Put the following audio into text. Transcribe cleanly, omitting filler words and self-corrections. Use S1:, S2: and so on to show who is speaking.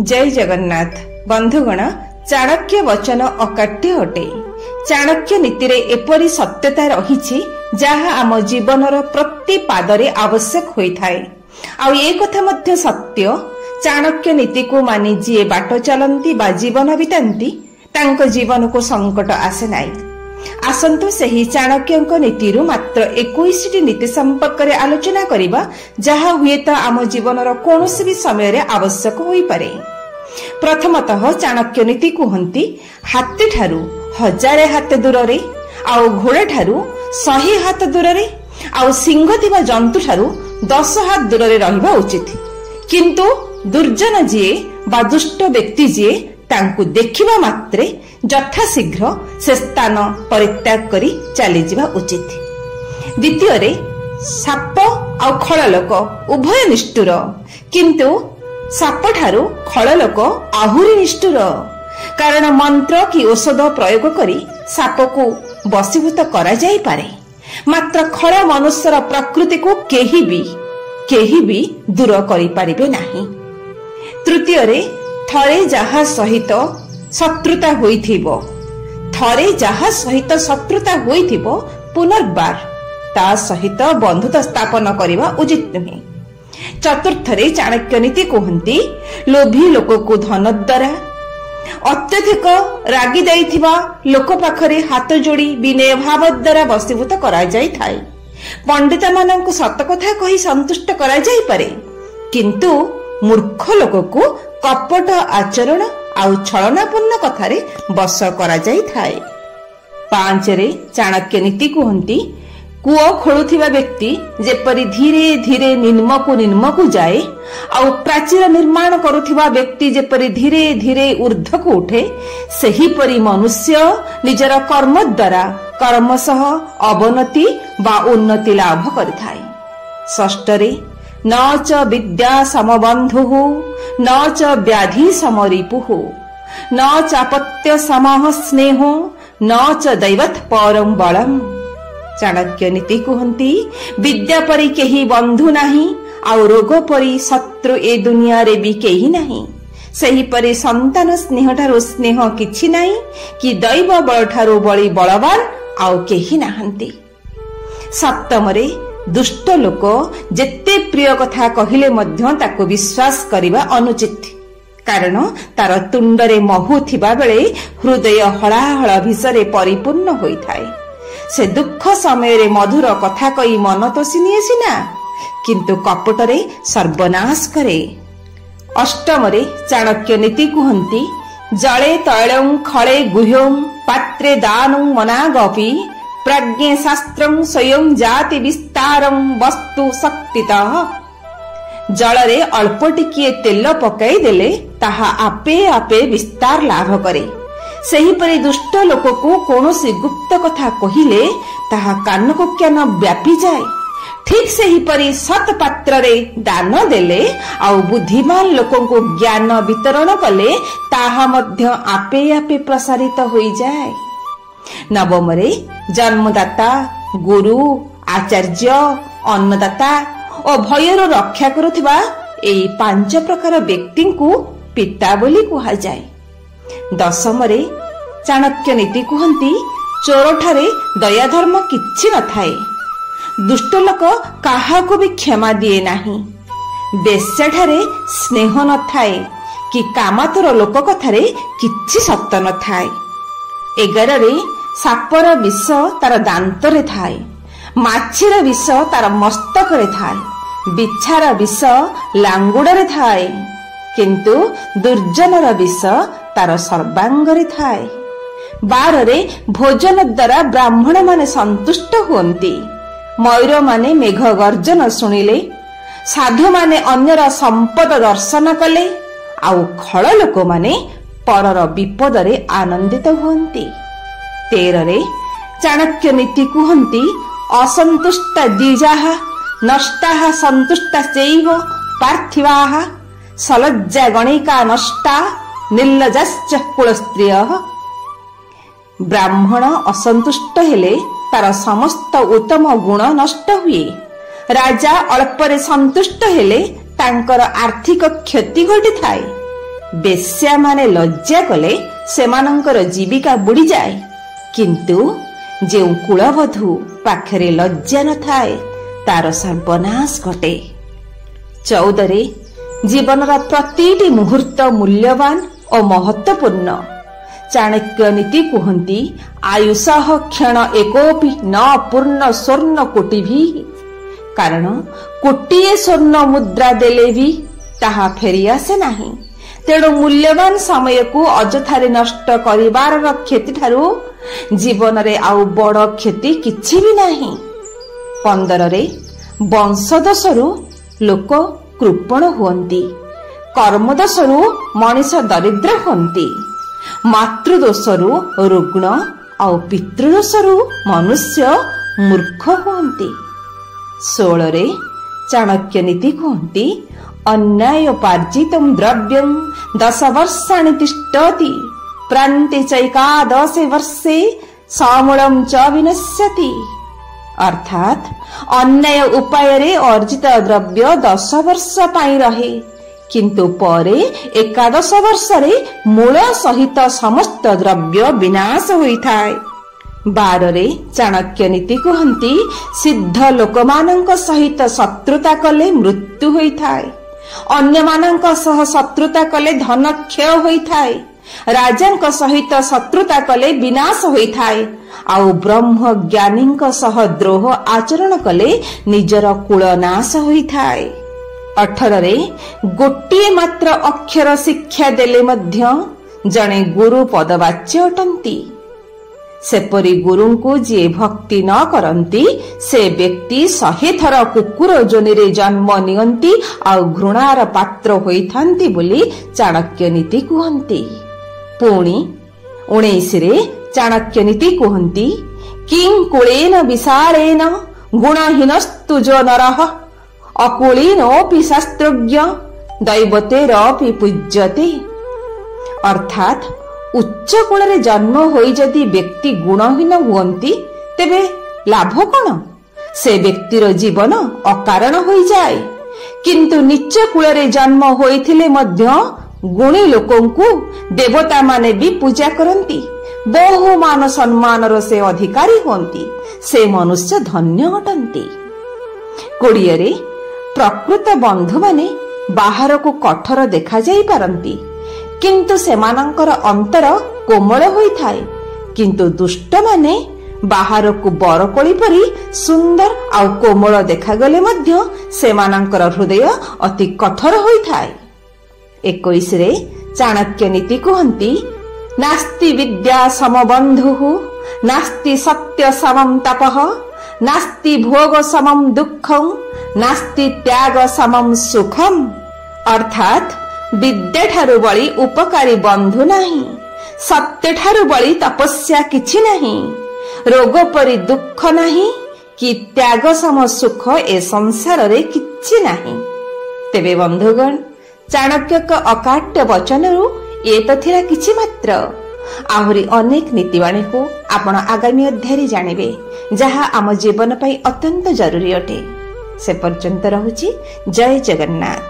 S1: जय जगन्नाथ बंधुगण। चाणक्य वचन अकाट्य अटे। चाणक्य नीति रे एपरी सत्यता रही जहा आम जीवनर प्रति पादरे आवश्यक होइथाय। आ ये कथा मध्य सत्य, चाणक्य नीति को मानि जी बाट चलती बा जीवन बितांती तांको जीवन को संकट आसे नाई। आसंतु सही चाणक्य नीति मात्र 21 नीति संपर्क में आलोचना करिबा जहा हुए तो आम जीवनर कौनसी भी समय रे आवश्यक होई पारे। प्रथमतः चाणक्य नीति कहती हाथी ठारू 1000 हाथ दूर रे, आउ घोड़ा ठारू 100 हाथ दूर रे, आउ सिंह थिबा जंतु ठारू 10 हाथ दूर रे रहिबा उचित। किंतु दुर्जन जीए बा दुष्ट व्यक्ति जीए तांकु देखिबा मात्रे यथाशीघ्र से स्थान परित्याग करी चली जिबा उचित। द्वितीय रे साप आ खळ लोक उभय निष्ठुर, किंतु साप ठारू खळ लोक आहुरी निष्ठुर। कारण मंत्र कि औषध प्रयोग करी साप को वशीभूत करा जाई पारे, मात्र खळ मनुष्यर प्रकृति को केही भी दूर करि पारिबे नाही। तृतीय रे थरे जहा सहित शत्रुता होइथिबो, पुनर्बार ता सहित बंधुता स्थापन करिबा उचित नुहे। चतुर्थ रे चाणक्य नीति कहती लोभी लोक को धन द्वारा, अत्यधिक रागी जाइथिबा लोक पाखरे हाथ जोड़ी विनय भाव द्वारा वशीभूत करा जाई थाए। पंडित माननकु सत कथा कही संतुष्ट करा जाई पारे, किंतु मूर्ख लोक को कपट आचरण आउ छलनापूर्ण कथारे बस करा जाई थाए। 5 रे चाणक्य नीति कहती कूओ खोलुथिबा व्यक्ति जेपरी धीरे धीरे निम्नकु जाए, आउ प्राचीर निर्माण करुथिबा व्यक्ति जेपरी धीरे धीरे ऊर्ध्वकु उठे, सही परी मनुष्य निजर कर्म द्वारा कर्मशः अवनति बा उन्नति लाभ करिथाए। 6 रे न च विद्या समबन्धुः न च व्याधि समरिपुः न चापत्य समः स्नेहो न च दैवत परम बलम। चाणक्य नीति कहती विद्या परी केही बंधु नाही, आउ रोग परी शत्रु ए दुनिया रे भी केही नाही। सही परी संतान स्नेह ठारू स्नेह किछि नाही, कि दैव बल ठारू बली बलवान आउ केही नाहंती। 7 रे दुष्ट लोक जेते प्रिय कथा कहिले मध्य ताको विश्वास करिबा अनुचित, कारण तार तुंडरे महु थिबा बेले हृदय हलाहल विषरे परिपूर्ण होइथाए। से दुख समय रे मधुर कथा कई मन तो सिनिए सिना, किंतु कपटरे सर्वनाश करे। 8 रे चाणक्य नीति कहती जले तैलं खळे गुह्यं पात्रे दानं मनागपि प्रज्ञे शास्त्रं स्वयं जाति विस्तारं वस्तु शक्तितः। जलरे अल्प टिकिए तेल पकाई देले ताहा आपे आपे विस्तार लाभ करे। सही परी दुष्ट लोक को कौनसी गुप्त कथा कहिले ताहा कान को ज्ञान व्यापी जाए। ठीक सही परी सत पात्र रे दान देले आउ बुद्धिमान लोकों को ज्ञान वितरण कले ताहा मध्य आपे आपे प्रसारित होई जाए। 9 रे जन्मदाता गुरु आचार्य अन्नदाता और भयर रक्षा करुथिबा एई 5 प्रकार व्यक्ति को पिता बोली कहा जाए। 10 रे चाणक्य नीति कहती चोर ठारे दया धर्म किछि न थाए, दुष्ट लोक काहा को भी क्षमा दिए नाही, बेश्या ठारे स्नेह न थाए, कि कामातुर लोक कथारे किछि सत्य न थाए। 11 रे सापर विष तार दांत रे थाए, माछीर विष तार मस्तक रे थाए, बिछार विष लांगुड़ रे थाए, किंतु दुर्जनर विष तार सर्वांग रे थाए। 12 रे भोजन द्वारा ब्राह्मण माने संतुष्ट हुअंती, मयूर माने मेघ गर्जन शुणिले, साधु माने अन्यर संपद दर्शन कले, आउ खळ लोक माने परर विपद रे आनंदित हुअंती। 13 रे चाणक्य नीति कहती असंतुष्टा द्विजाः नष्टाः संतुष्टा चैव पार्थिवाः सलज्जा गणिका नष्टा निर्लजाश्च कुलस्त्रियः। ब्राह्मण असंतुष्ट हेले तार समस्त उत्तम गुण नष्ट हुए। राजा अल्परे संतुष्ट हेले तांकर आर्थिक क्षति घटी थाए। ବେଶ୍ୟାମାନେ ଲଜ୍ଜା କଲେ ସେମାନଙ୍କର ଜୀବିକା ବୁଡ଼ିଯାଏ, କିନ୍ତୁ ଯେଉଁ କୁଳବଧୂ ପାଖରେ ଲଜ୍ଜା ନଥାଏ ତାର ସର୍ବନାଶ ଘଟେ। 14 ଜୀବନର ପ୍ରତିଟି ମୁହୂର୍ତ୍ତ ମୂଲ୍ୟବାନ ଓ ମହତ୍ୱପୂର୍ଣ୍ଣ। ଚାଣକ୍ୟ ନୀତି କୁହନ୍ତି, ଆୟୁଷଃ କ୍ଷଣ ଏକୋପି ନ ପୂର୍ଣ୍ଣ ସ୍ୱର୍ଣ୍ଣ କୋଟିଭି। କାରଣ କୋଟିଏ ସ୍ୱର୍ଣ୍ଣ ମୁଦ୍ରା ଦେଲେ ବି ତାହା ଫେରିଆସେ ନାହିଁ। ତେଣୁ ମୂଲ୍ୟବାନ ସମୟକୁ ଅଯଥାରେ ନଷ୍ଟ କରିବାର କ୍ଷତି ଠାରୁ ଜୀବନରେ ଆଉ ବଡ଼ କ୍ଷତି କିଛି ବି ନାହିଁ। 15 ବଂଶଦୋଷରୁ ଲୋକ କୃପଣ ହୁଅନ୍ତି, କର୍ମଦୋଷରୁ ମଣିଷ ଦରିଦ୍ର ହୁଅନ୍ତି, ମାତୃଦୋଷରୁ ରୁଗ୍ଣ ଆଉ ପିତୃଦୋଷରୁ ମନୁଷ୍ୟ ମୂର୍ଖ ହୁଅନ୍ତି। 16 ଚାଣକ୍ୟ ନୀତି କୁହନ୍ତି, ଅନ୍ୟାୟୋପାର୍ଜିତଂ ଦ୍ରବ୍ୟଂ 10 ବର୍ଷାଣି ତିଷ୍ଠତି ପ୍ରାନ୍ତେ ଚୈକାଦଶେ ବର୍ଷେ ସମୂଳଂ ଚ ବିନଶ୍ୟତି। ଅର୍ଥାତ୍ ଅନ୍ୟାୟ ଉପାୟରେ ଅର୍ଜିତ ଦ୍ରବ୍ୟ 10 ବର୍ଷ ପାଇଁ ରହେ, କିନ୍ତୁ ପରେ 11 ବର୍ଷରେ ମୂଳ ସହିତ ସମସ୍ତ ଦ୍ରବ୍ୟ ବିନାଶ ହୋଇଥାଏ। 12 ଚାଣକ୍ୟ ନୀତି କୁହନ୍ତି, ସିଦ୍ଧ ଲୋକମାନଙ୍କ ସହିତ ଶତ୍ରୁତା କଲେ ମୃତ୍ୟୁ ହୋଇଥାଏ, ଅନ୍ୟମାନଙ୍କ ସହ ଶତ୍ରୁତା କଲେ ଧନ କ୍ଷୟ ହୋଇଥାଏ, ରାଜାଙ୍କ ସହିତ ଶତ୍ରୁତା କଲେ ବିନାଶ ହୋଇଥାଏ, ଆଉ ବ୍ରହ୍ମଜ୍ଞାନୀଙ୍କ ସହ ଦ୍ରୋହ ଆଚରଣ କଲେ ନିଜର କୁଳ ନାଶ ହୋଇଥାଏ। 18 ଗୋଟିଏ ମାତ୍ର ଅକ୍ଷର ଶିକ୍ଷା ଦେଲେ ମଧ୍ୟ ଜଣେ ଗୁରୁ ପଦବାଚ୍ୟ ଅଟନ୍ତି। ସେପରି ଗୁରୁଙ୍କୁ ଯିଏ ଭକ୍ତି ନ କରନ୍ତି ସେ ବ୍ୟକ୍ତି 100 ଥର କୁକୁର ଯୋନିରେ ଜନ୍ମ ନିଅନ୍ତି ଆଉ ଘୃଣାର ପାତ୍ର ହୋଇଥାନ୍ତି ବୋଲି ଚାଣକ୍ୟ ନୀତି କୁହନ୍ତି। ପୁଣି 19 ଚାଣକ୍ୟ ନୀତି କୁହନ୍ତି, କିଂ କୁଳେନ ବିଶାଳେନ ଗୁଣହୀନସ୍ତୁ ଯୋ ନରଃ ଅକୁଳୀନୋପି ଶାସ୍ତ୍ରଜ୍ଞ ଦୈବତେରପି ପୂଜ୍ୟତେ। ଅର୍ଥାତ୍ ଉଚ୍ଚ କୁଳରେ ଜନ୍ମ ହୋଇ ଯଦି ବ୍ୟକ୍ତି ଗୁଣହୀନ ହୁଅନ୍ତି ତେବେ ଲାଭ କଣ? ସେ ବ୍ୟକ୍ତିର ଜୀବନ ଅକାରଣ ହୋଇଯାଏ। କିନ୍ତୁ ନିଚ କୁଳରେ ଜନ୍ମ ହୋଇଥିଲେ ମଧ୍ୟ ଗୁଣୀ ଲୋକଙ୍କୁ ଦେବତାମାନେ ବି ପୂଜା କରନ୍ତି, ବହୁ ମାନ ସମ୍ମାନର ସେ ଅଧିକାରୀ ହୁଅନ୍ତି, ସେ ମନୁଷ୍ୟ ଧନ୍ୟ ଅଟନ୍ତି। 20 ପ୍ରକୃତ ବନ୍ଧୁମାନେ ବାହାରକୁ କଠୋର ଦେଖାଯାଇ ପାରନ୍ତି, କିନ୍ତୁ ସେମାନଙ୍କର ଅନ୍ତର କୋମଳ ହୋଇଥାଏ, କିନ୍ତୁ ଦୁଷ୍ଟମାନେ ବାହାରକୁ ବରକୋଳି ପରି ସୁନ୍ଦର ଆଉ କୋମଳ ଦେଖାଗଲେ ମଧ୍ୟ ସେମାନଙ୍କର ହୃଦୟ ଅତି କଠୋର ହୋଇଥାଏ। 21 ଚାଣକ୍ୟ ନୀତି କୁହନ୍ତି, ନାସ୍ତି ବିଦ୍ୟା ସମବନ୍ଧୁଃ ନାସ୍ତି ସତ୍ୟ ସମଂ ତପଃ ନାସ୍ତି ଭୋଗ ସମଂ ଦୁଃଖଂ ନାସ୍ତି ତ୍ୟାଗ ସମଂ ସୁଖଂ। ଅର୍ଥାତ୍ ବିଦ୍ୟାଠାରୁ ବଳି ଉପକାରୀ ବନ୍ଧୁ ନାହିଁ, ସତ୍ୟଠାରୁ ବଳି ତପସ୍ୟା କିଛି ନାହିଁ, ରୋଗ ପରି ଦୁଃଖ ନାହିଁ, କି ତ୍ୟାଗ ସମ ସୁଖ ଏ ସଂସାରରେ କିଛି ନାହିଁ। ତେବେ ବନ୍ଧୁଗଣ, ଚାଣକ୍ୟଙ୍କ ଅକାଟ୍ୟ ବଚନରୁ ଏ ତ ଥିଲା କିଛି ମାତ୍ର। ଆହୁରି ଅନେକ ନୀତିବାଣୀକୁ ଆପଣ ଆଗାମୀ ଅଧ୍ୟାୟରେ ଜାଣିବେ, ଯାହା ଆମ ଜୀବନ ପାଇଁ ଅତ୍ୟନ୍ତ ଜରୁରୀ ଅଟେ। ସେ ପର୍ଯ୍ୟନ୍ତ ରହୁଛି। ଜୟ ଜଗନ୍ନାଥ।